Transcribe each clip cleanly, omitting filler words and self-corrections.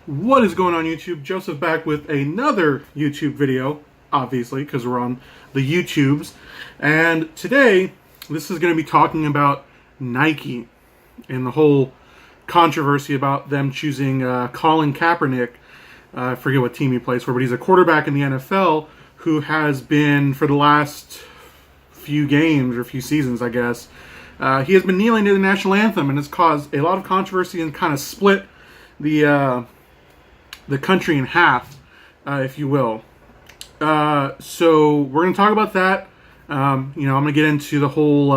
What is going on YouTube? Joseph back with another YouTube video, obviously, because we're on the YouTubes. And today, this is going to be talking about Nike and the whole controversy about them choosing Colin Kaepernick. I forget what team he plays for, but he's a quarterback in the NFL who has been, for the last few games or few seasons, I guess, he has been kneeling to the national anthem, and it's caused a lot of controversy and kind of split the country in half, if you will. So we're going to talk about that. I'm going to get into the whole,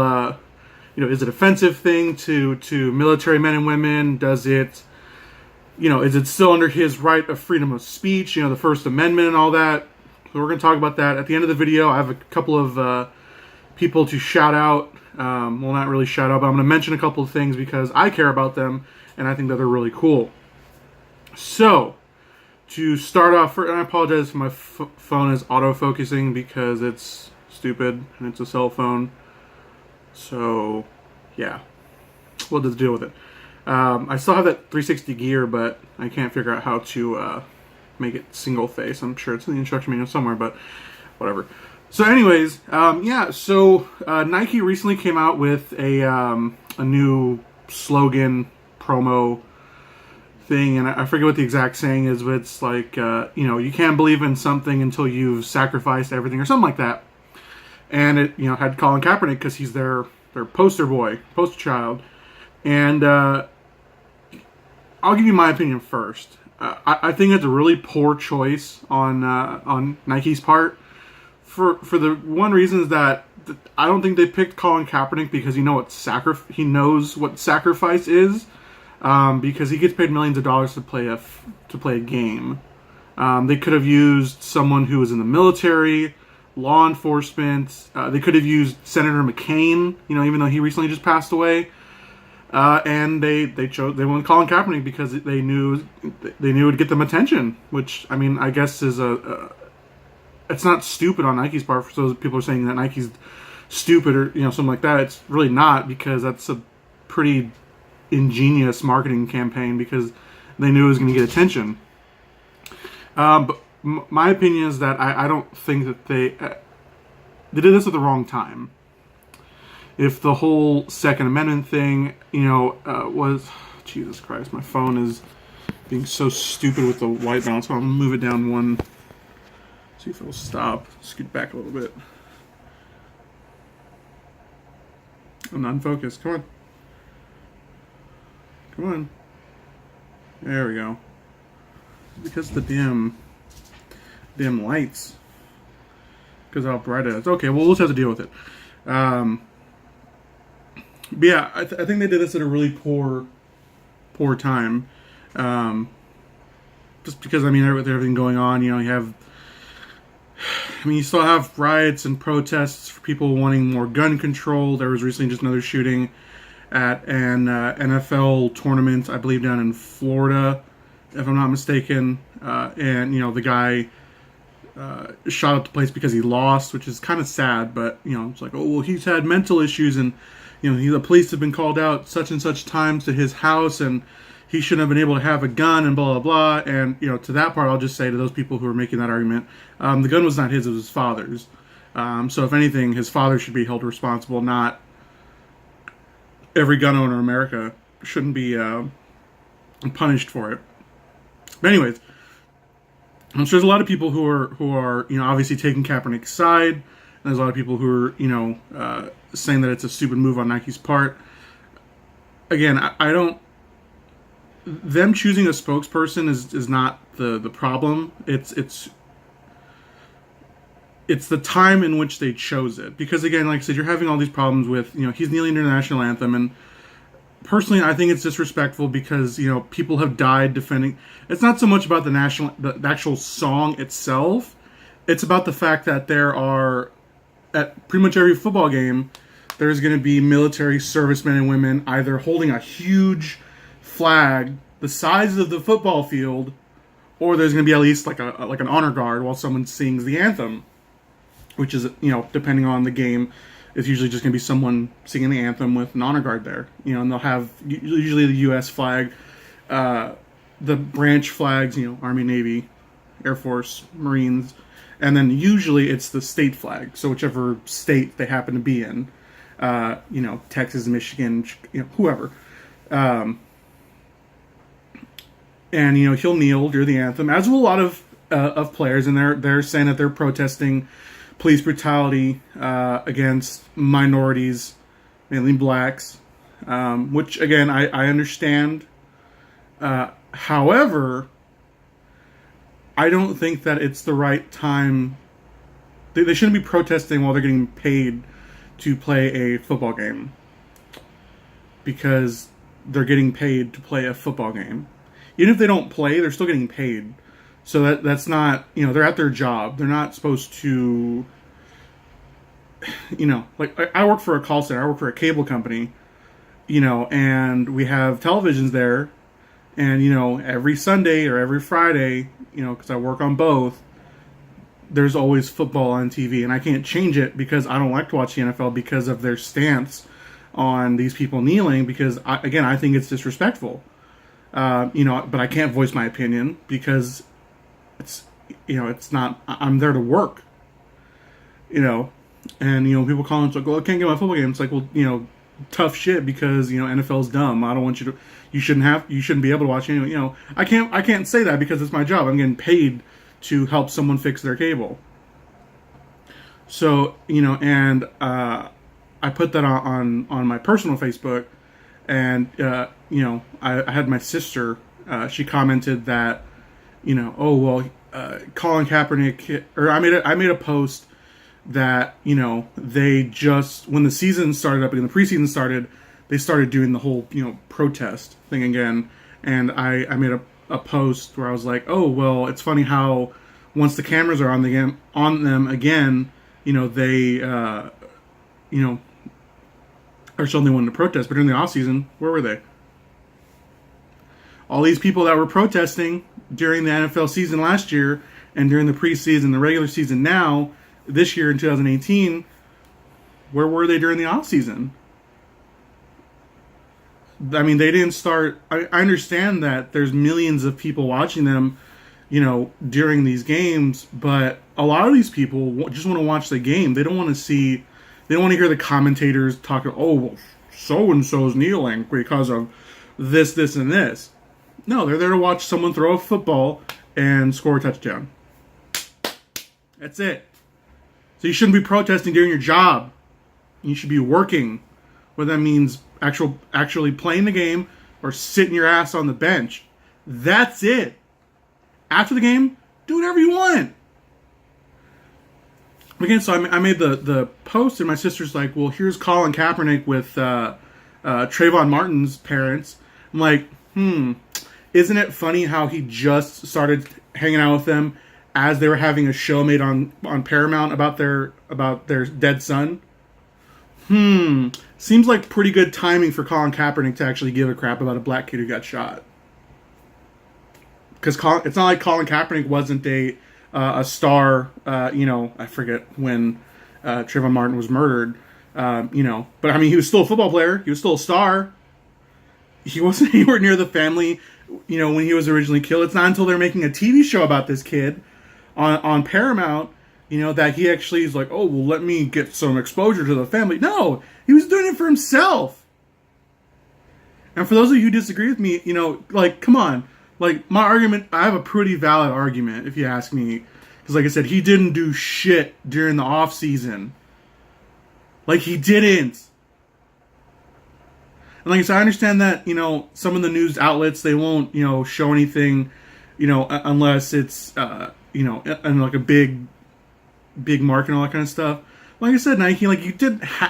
is it offensive thing to military men and women? Does it, is it still under his right of freedom of speech? The First Amendment and all that. So we're going to talk about that at the end of the video. I have a couple of people to shout out. Well, not really shout out, but I'm going to mention a couple of things because I care about them and I think that they're really cool. So, to start off, and I apologize if my phone is autofocusing because it's stupid and it's a cell phone. So, yeah, we'll just deal with it. I still have that 360 gear, but I can't figure out how to make it single face. I'm sure it's in the instruction manual somewhere, but whatever. So, anyways, so Nike recently came out with a new slogan promo thing, and I forget what the exact saying is, but it's like, you can't believe in something until you've sacrificed everything, or something like that. And it, had Colin Kaepernick because he's their poster boy, poster child. And I'll give you my opinion first. I think it's a really poor choice on Nike's part. For the one reason is that I don't think they picked Colin Kaepernick because he knows what sacrifice is. Because he gets paid millions of dollars to play a game. They could have used someone who was in the military, law enforcement. They could have used Senator McCain, even though he recently just passed away. And they went Colin Kaepernick because they knew it would get them attention. Which, I guess is it's not stupid on Nike's part. For those people are saying that Nike's stupid or something like that. It's really not, because that's a pretty ingenious marketing campaign because they knew it was going to get attention. But my opinion is that I don't think that they did this at the wrong time. If the whole Second Amendment thing, was... Jesus Christ, my phone is being so stupid with the white balance. So I'm going to move it down one. See if it will stop. Scoot back a little bit. I'm not in focus. Come on. Come on. There we go. Because the dim lights. Because how bright it is. Okay, well, we'll just have to deal with it. But yeah, I think they did this at a really poor time. Just because, with everything going on, you still have riots and protests for people wanting more gun control. There was recently just another shooting at an NFL tournament, I believe down in Florida, if I'm not mistaken. And the guy shot up the place because he lost, which is kind of sad. But it's like, oh well, he's had mental issues, and the police have been called out such and such times to his house, and he shouldn't have been able to have a gun, and blah blah blah. And to that part, I'll just say to those people who are making that argument, the gun was not his; it was his father's. So if anything, his father should be held responsible, not every gun owner in America shouldn't be punished for it. But anyways, so there's a lot of people who are obviously taking Kaepernick's side. And there's a lot of people who are saying that it's a stupid move on Nike's part. Again, I don't. Them choosing a spokesperson is not the problem. It's the time in which they chose it. Because again, like I said, you're having all these problems with, he's kneeling to the national anthem, and personally I think it's disrespectful because, people have died defending. It's not so much about the actual song itself. It's about the fact that there are, at pretty much every football game, there's going to be military servicemen and women either holding a huge flag the size of the football field, or there's going to be at least like an honor guard while someone sings the anthem. Which is, depending on the game, it's usually just going to be someone singing the anthem with an honor guard there. And they'll have usually the U.S. flag the branch flags, Army, Navy, Air Force, Marines, and then usually it's the state flag. So whichever state they happen to be in, Texas, Michigan, whoever. And he'll kneel during the anthem, as will a lot of players, and they're saying that they're protesting police brutality against minorities, mainly blacks, which again I understand. However, I don't think that it's the right time. They shouldn't be protesting while they're getting paid to play a football game, because they're getting paid to play a football game. Even if they don't play, they're still getting paid. So that's not, they're at their job. They're not supposed to, like I work for a call center. I work for a cable company, and we have televisions there. And, every Sunday or every Friday, because I work on both, there's always football on TV. And I can't change it because I don't like to watch the NFL because of their stance on these people kneeling, because, I think it's disrespectful. But I can't voice my opinion because it's not, I'm there to work, and, people calling, it's like, well, I can't get my football game. It's like, well, tough shit, because, NFL's dumb. I don't want you shouldn't be able to watch any, I can't say that because it's my job. I'm getting paid to help someone fix their cable. So, and, I put that on my personal Facebook, and, I had my sister, she commented that, oh, well, Colin Kaepernick, or I made a post that, they just, when the season started up and the preseason started, they started doing the whole, protest thing again. And I made a post where I was like, oh, well, it's funny how once the cameras are on them again, they, are showing they wanted to protest. But during the off season, where were they? All these people that were protesting during the NFL season last year and during the preseason, the regular season now, this year in 2018, where were they during the off season? I mean, they didn't start. I understand that there's millions of people watching them, during these games, but a lot of these people just want to watch the game. They don't want to see, they don't want to hear the commentators talking, oh, well, so-and-so's kneeling because of this, and this. No, they're there to watch someone throw a football and score a touchdown. That's it. So you shouldn't be protesting during your job. You should be working, whether that means actually playing the game or sitting your ass on the bench. That's it. After the game, do whatever you want. Again, so I made the post, and my sister's like, well, here's Colin Kaepernick with Trayvon Martin's parents. I'm like, isn't it funny how he just started hanging out with them as they were having a show made on Paramount about their dead son? Seems like pretty good timing for Colin Kaepernick to actually give a crap about a black kid who got shot. Because it's not like Colin Kaepernick wasn't a star, I forget when Trayvon Martin was murdered, but I mean, he was still a football player. He was still a star. He wasn't anywhere near the family, when he was originally killed. It's not until they're making a TV show about this kid on Paramount, that he actually is like, oh, well, let me get some exposure to the family. No, he was doing it for himself. And for those of you who disagree with me, like, come on. Like, my argument, I have a pretty valid argument, if you ask me. Because, like I said, he didn't do shit during the off season. Like, he didn't. And like I said, I understand that, some of the news outlets, they won't, show anything, unless it's, and like a big market and all that kind of stuff. Like I said, Nike, like,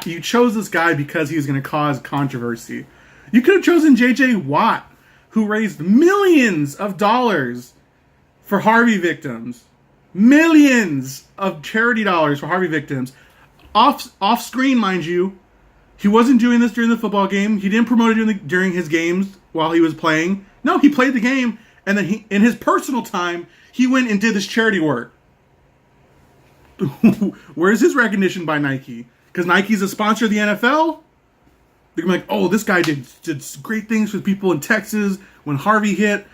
you chose this guy because he was going to cause controversy. You could have chosen J.J. Watt, who raised millions of dollars for Harvey victims. Millions of charity dollars for Harvey victims. Off screen, mind you. He wasn't doing this during the football game. He didn't promote it during his games while he was playing. No, he played the game, and then in his personal time, he went and did this charity work. Where's his recognition by Nike? Because Nike's a sponsor of the NFL? They're like, oh, this guy did great things for people in Texas when Harvey hit.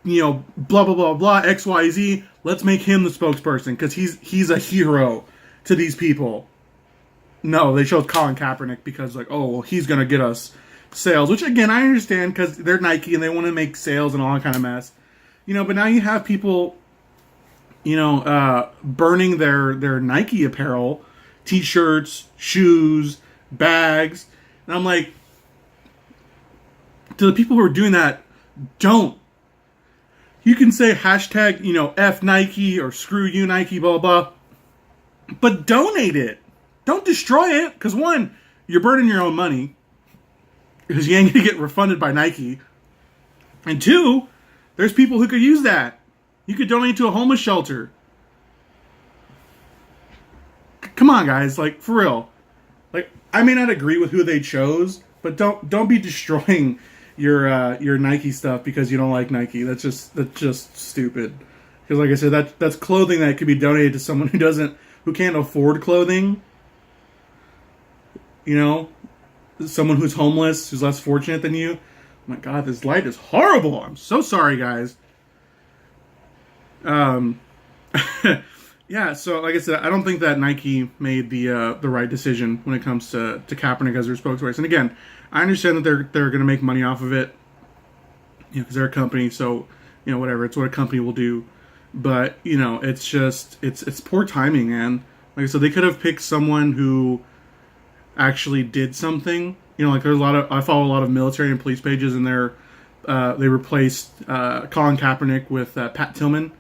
blah blah blah blah XYZ. Let's make him the spokesperson because he's a hero to these people. No, they chose Colin Kaepernick because like, oh, well, he's gonna get us sales, which again I understand because they're Nike and they want to make sales and all that kind of mess. But now you have people, burning their Nike apparel, T-shirts, shoes, bags, and I'm like, to the people who are doing that, don't. You can say hashtag, F Nike or screw you Nike, blah, blah, blah. But donate it. Don't destroy it. Because one, you're burning your own money. Because you ain't going to get refunded by Nike. And two, there's people who could use that. You could donate to a homeless shelter. Come on, guys. Like, for real. Like, I may not agree with who they chose, but don't be destroying your Nike stuff because you don't like Nike. That's just stupid. Because like I said, that's clothing that could be donated to someone who can't afford clothing. Someone who's homeless, who's less fortunate than you. Oh my God, this light is horrible. I'm so sorry, guys. Yeah, so like I said, I don't think that Nike made the right decision when it comes to Kaepernick as their spokesperson. And again, I understand that they're going to make money off of it, because they're a company. So whatever, it's what a company will do. But it's just it's poor timing, man. Like I said, they could have picked someone who actually did something. Like there's I follow a lot of military and police pages, and they replaced Colin Kaepernick with Pat Tillman.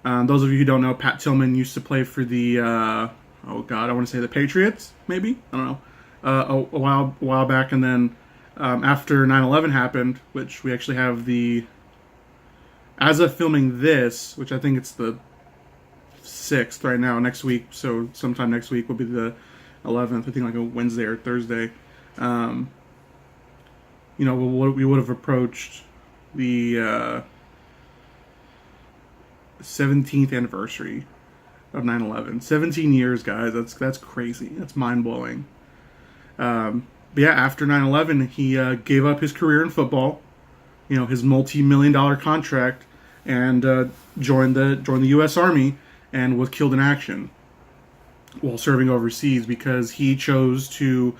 Those of you who don't know, Pat Tillman used to play for the I want to say the Patriots, maybe, I don't know, a while back, and then after 9/11 happened, which we actually have as of filming this, which I think it's the 6th right now, next week, so sometime next week will be the 11th, I think like a Wednesday or Thursday. We would have approached the 17th anniversary of 9/11. 17 years, guys. That's crazy. That's mind-blowing. But yeah, after 9/11, he gave up his career in football, his multi-million-dollar contract, and joined the U.S. Army and was killed in action while serving overseas because he chose to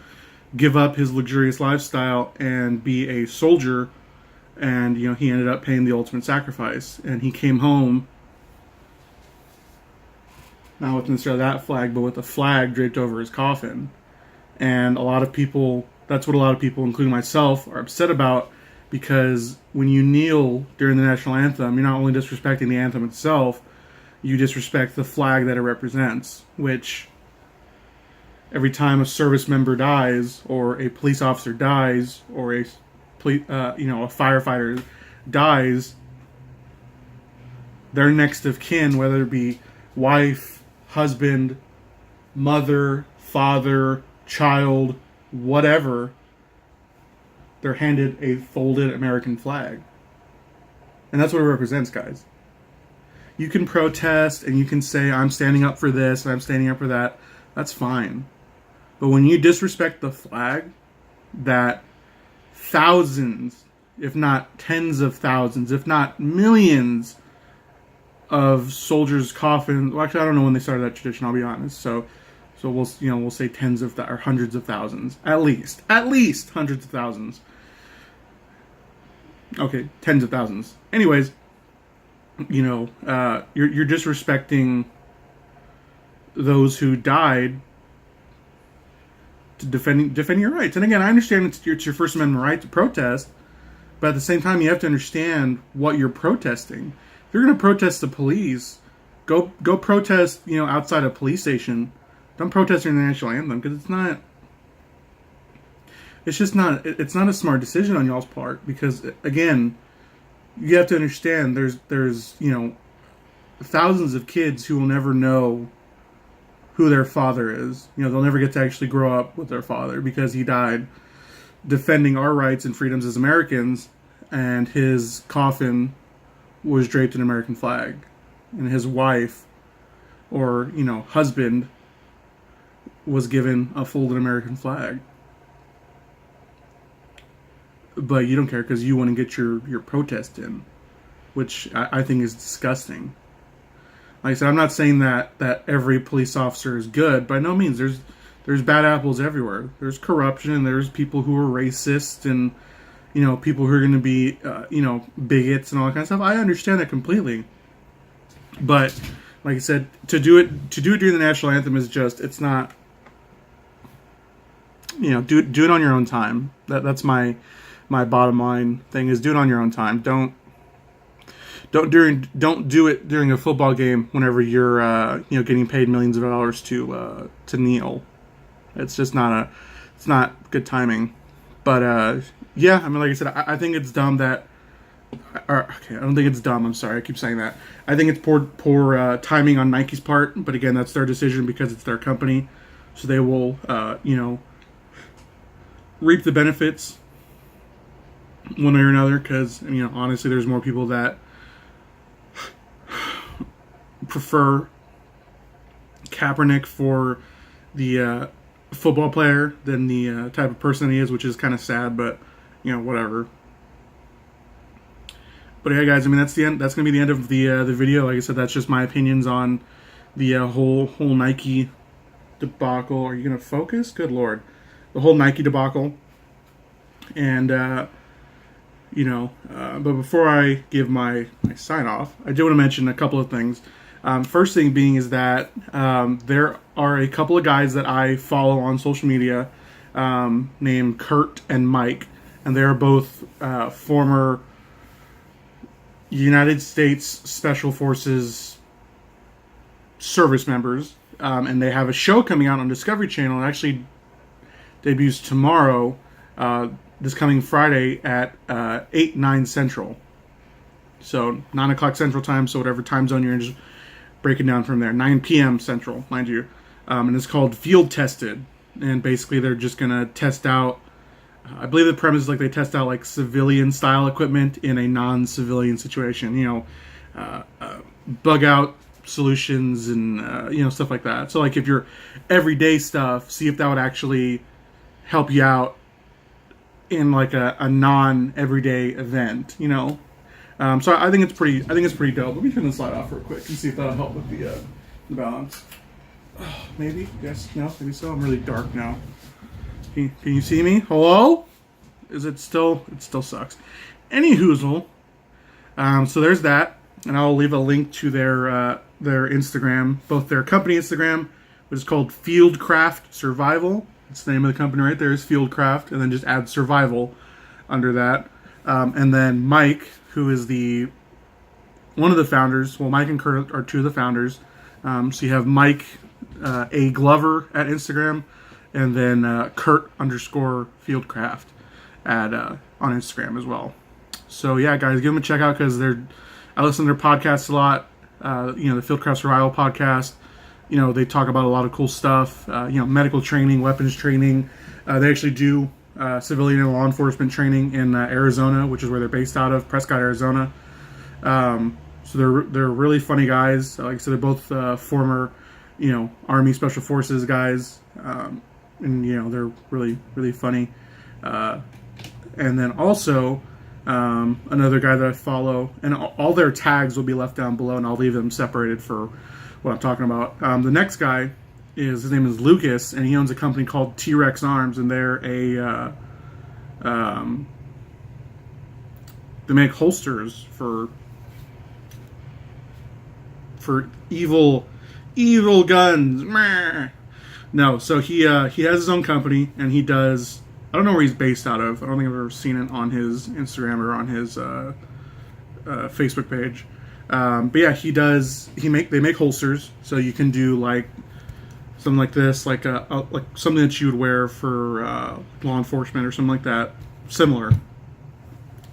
give up his luxurious lifestyle and be a soldier, and he ended up paying the ultimate sacrifice, and he came home not with necessarily that flag, but with a flag draped over his coffin. And that's what a lot of people, including myself, are upset about, because when you kneel during the national anthem, you're not only disrespecting the anthem itself, you disrespect the flag that it represents, which every time a service member dies, or a police officer dies, or a firefighter dies, their next of kin, whether it be wife, husband, mother, father, child, whatever, they're handed a folded American flag. And that's what it represents, guys. You can protest and you can say, I'm standing up for this and I'm standing up for that. That's fine. But when you disrespect the flag that thousands, if not tens of thousands, if not millions of soldiers' coffins. Well, actually, I don't know when they started that tradition. I'll be honest. So we'll say tens of or hundreds of thousands, at least hundreds of thousands. Okay, tens of thousands. Anyways, you're disrespecting those who died to defend your rights. And again, I understand it's your First Amendment right to protest, but at the same time, you have to understand what you're protesting. If you're going to protest the police, go protest, outside a police station. Don't protest during the national anthem, because it's not a smart decision on y'all's part, because again, you have to understand there's thousands of kids who will never know who their father is. They'll never get to actually grow up with their father because he died defending our rights and freedoms as Americans, and his coffin was draped in an American flag, and his wife or husband was given a folded American flag. But you don't care because you want to get your protest in. which I think is disgusting. Like I said, I'm not saying that every police officer is good. By no means. There's bad apples everywhere. There's corruption, and there's people who are racist, and people who are going to be bigots and all that kind of stuff. I understand that completely. But like I said, to do it during the national anthem is just, it's not. Do it on your own time. That's my bottom line thing, is do it on your own time. Don't do it during a football game whenever you're getting paid millions of dollars to kneel. It's just not good timing. But yeah, I mean, like I said, I think it's dumb that. Okay, I don't think it's dumb. I'm sorry, I keep saying that. I think it's poor timing on Nike's part. But again, that's their decision because it's their company, so they will reap the benefits one way or another. Because honestly, there's more people that prefer Kaepernick for the football player than the type of person he is, which is kind of sad, but whatever. But yeah, guys, I mean, that's the end. That's gonna be the end of the video. Like I said, that's just my opinions on the whole Nike debacle. Are you gonna focus? Good lord, the whole Nike debacle. And but before I give my sign off, I do want to mention a couple of things. First thing being is that there are a couple of guys that I follow on social media named Kurt and Mike, and they are both former United States Special Forces service members, and they have a show coming out on Discovery Channel. It actually debuts tomorrow, this coming Friday at 9 Central. So 9 o'clock Central Time, so whatever time zone you're in, just break it down from there. 9 p.m. Central, mind you. And it's called Field Tested. And basically they're just going to test out, I believe the premise is like they test out like civilian style equipment in a non-civilian situation. Bug out solutions and stuff like that. So like if your everyday stuff, see if that would actually help you out in like a non-everyday event. So I think it's pretty dope. Let me turn this light off real quick and see if that'll help with the balance. Oh, maybe, yes, no, maybe so. I'm really dark now. Can you see me? Hello? Is it still? It still sucks. Any hoozle. So there's that, and I'll leave a link to their Instagram, both their company Instagram, which is called Fieldcraft Survival. It's the name of the company right there, is Fieldcraft, and then just add survival under that. And then Mike, who is one of the founders. Well, Mike and Kurt are two of the founders. So you have Mike A. Glover at Instagram, and then Kurt_Fieldcraft on Instagram as well. So yeah, guys, give them a check out because I listen to their podcasts a lot. The Fieldcraft Survival podcast. They talk about a lot of cool stuff. Medical training, weapons training. They actually do civilian and law enforcement training in Arizona, which is where they're based out of, Prescott, Arizona. So they're really funny guys. Like I said, they're both former, Army Special Forces guys, and they're really, really funny. And then also another guy that I follow, and all their tags will be left down below, and I'll leave them separated for what I'm talking about. The next guy his name is Lucas, and he owns a company called T-Rex Arms, and they're they make holsters for evil guns. Meh. No, so he has his own company, and he does. I don't know where he's based out of. I don't think I've ever seen it on his Instagram or on his Facebook page. But yeah, they make holsters, so you can do like something like this, like something that you would wear for law enforcement or something like that. Similar.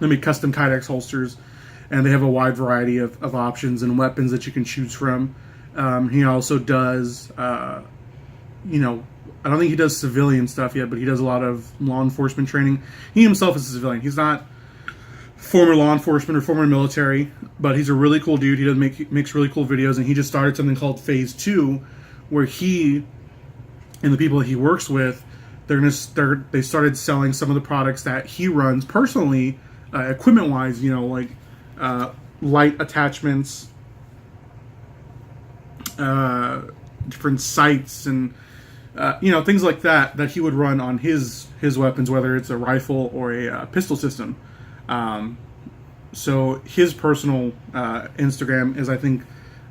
They make custom Kydex holsters, and they have a wide variety of options and weapons that you can choose from. He also does, I don't think he does civilian stuff yet, but he does a lot of law enforcement training. He himself is a civilian. He's not former law enforcement or former military, but he's a really cool dude. He makes really cool videos, and he just started something called Phase 2, where he and the people that he works with, they started selling some of the products that he runs personally, equipment-wise, like light attachments, different sights, and things like that he would run on his weapons, whether it's a rifle or a pistol system. So his personal Instagram is, I think,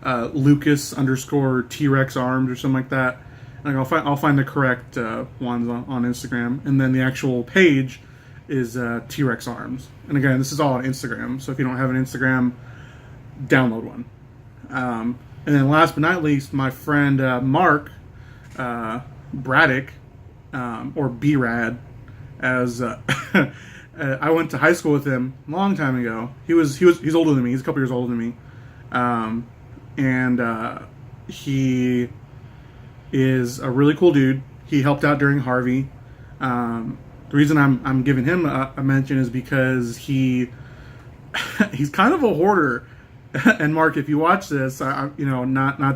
Lucas _ T-Rex arms or something like that. Like I'll find the correct ones on Instagram, and then the actual page is T-Rex arms. And again, this is all on Instagram. So if you don't have an Instagram, download one. And then last but not least, my friend Mark Braddock, or B-Rad, as I went to high school with him a long time ago. He's older than me. He's a couple years older than me, and he is a really cool dude. He helped out during Harvey. The reason I'm giving him a mention is because he's kind of a hoarder. And Mark, if you watch this, not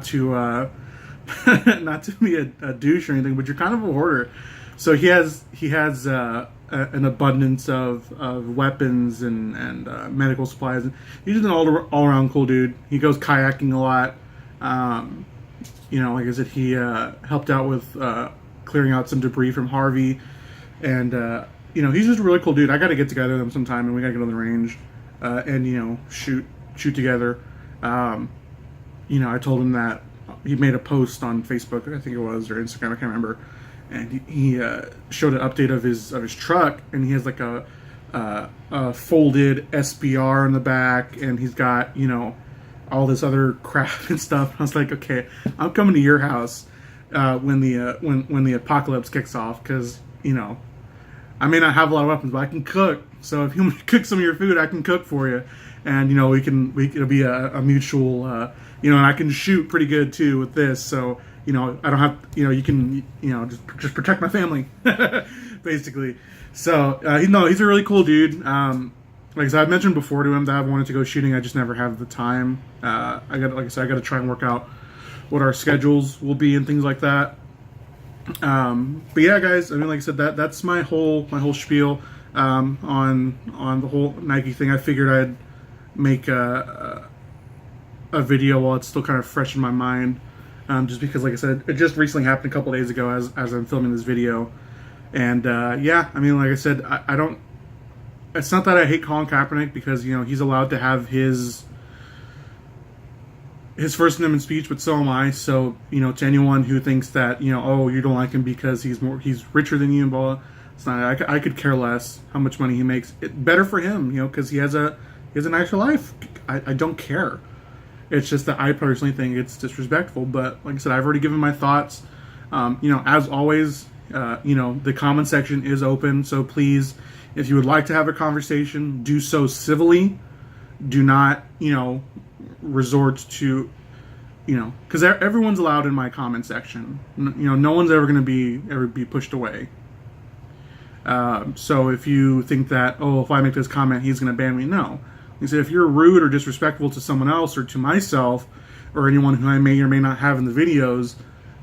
to not to be a douche or anything, but you're kind of a hoarder. So he has an abundance of weapons and medical supplies. He's just an all around cool dude. He goes kayaking a lot. Like I said, he helped out with clearing out some debris from Harvey, and he's just a really cool dude. I got to get together with him sometime, and we got to get on the range and shoot together. I told him that he made a post on Facebook, I think it was, or Instagram, I can't remember, and he showed an update of his truck, and he has like a folded SBR in the back, and he's got all this other crap and stuff. I was like, okay, I'm coming to your house when the apocalypse kicks off, because I may not have a lot of weapons, but I can cook. So if you want to cook some of your food, I can cook for you, and it'll be a mutual, and I can shoot pretty good too with this. So I don't have, you can just protect my family, basically. So he's a really cool dude. Like I said, I've mentioned before to him that I wanted to go shooting. I just never have the time. I got to try and work out what our schedules will be and things like that. But yeah, guys, like I said, that's my whole spiel on the whole Nike thing. I figured I'd make a video while it's still kind of fresh in my mind, just because, like I said, it just recently happened a couple days ago as I'm filming this video. And like I said, I don't. It's not that I hate Colin Kaepernick, because he's allowed to have his First Amendment speech, but so am I. So to anyone who thinks that you don't like him because he's richer than you and blah, it's not. I could care less how much money he makes. Better for him, because he has a nicer life. I don't care. It's just that I personally think it's disrespectful. But like I said, I've already given my thoughts. As always, the comment section is open. So please, if you would like to have a conversation, do so civilly. Do not, resort to, because everyone's allowed in my comment section. No one's ever going to ever be pushed away. So if you think that, if I make this comment, he's going to ban me, no. Like I said, if you're rude or disrespectful to someone else or to myself or anyone who I may or may not have in the videos,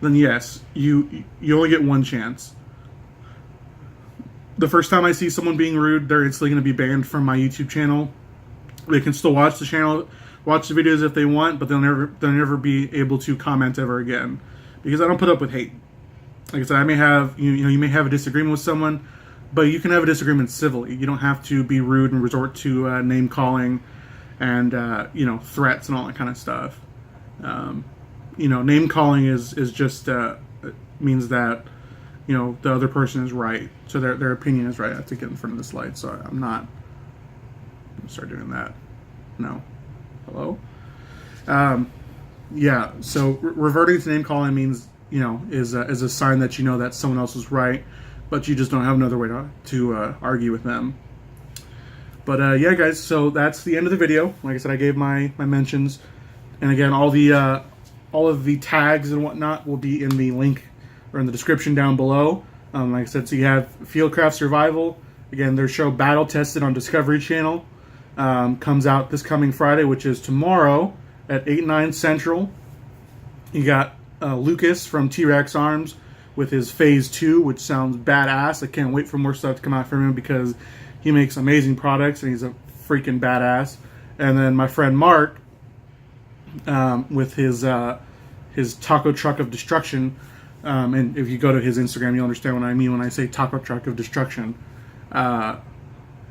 then yes, you only get one chance. The first time I see someone being rude, they're instantly going to be banned from my YouTube channel. They can still watch the channel, watch the videos if they want, but they'll never be able to comment ever again, because I don't put up with hate. Like I said, I may have you may have a disagreement with someone, but you can have a disagreement civilly. You don't have to be rude and resort to name calling and threats and all that kind of stuff. Name calling is just means that the other person is right, so their opinion is right. I have to get in front of this light, so I'm not gonna start doing that. No. Hello? Yeah, so reverting to name calling means, is a sign that that someone else is right, but you just don't have another way to argue with them. But yeah, guys, so that's the end of the video. Like I said, I gave my mentions, and again, all of the tags and whatnot will be in the link or in the description down below. Like I said, so you have Fieldcraft Survival. Again, their show Battle Tested on Discovery Channel. Comes out this coming Friday, which is tomorrow at 8/9 Central. You got Lucas from T-Rex Arms with his Phase 2, which sounds badass. I can't wait for more stuff to come out from him, because he makes amazing products and he's a freaking badass. And then my friend Mark, with his taco truck of destruction. And if you go to his Instagram, you'll understand what I mean when I say taco truck of destruction.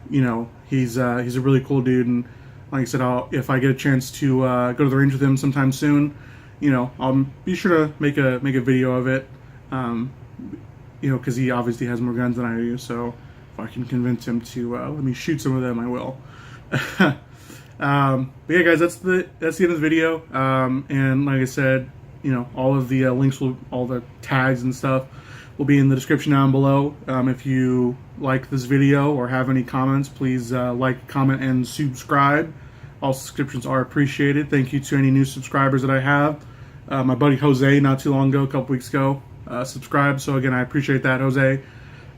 You know, he's a really cool dude, and like I said, if I get a chance to go to the range with him sometime soon, you know, I'll be sure to make a video of it. You know, because he obviously has more guns than I do, so if I can convince him to let me shoot some of them, I will. But yeah, guys, that's the end of the video. And like I said, you know, all of the links all the tags and stuff will be in the description down below. If you like this video or have any comments, please like, comment, and subscribe. All subscriptions are appreciated. Thank you to any new subscribers that I have. My buddy Jose, not too long ago, a couple weeks ago, subscribed. So again, I appreciate that, Jose.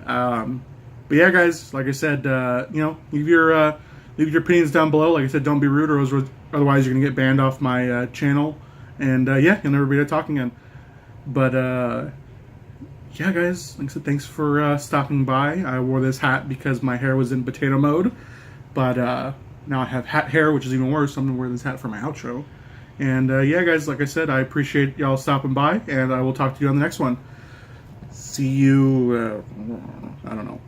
But yeah, guys, like I said, you know, leave your opinions down below. Like I said, don't be rude, or otherwise you're gonna get banned off my channel. And yeah, you'll never be there talking again. But yeah, guys, like I said, thanks for stopping by. I wore this hat because my hair was in potato mode, but now I have hat hair, which is even worse. So I'm gonna wear this hat for my outro. And yeah, guys, like I said, I appreciate y'all stopping by, and I will talk to you on the next one. See you. I don't know.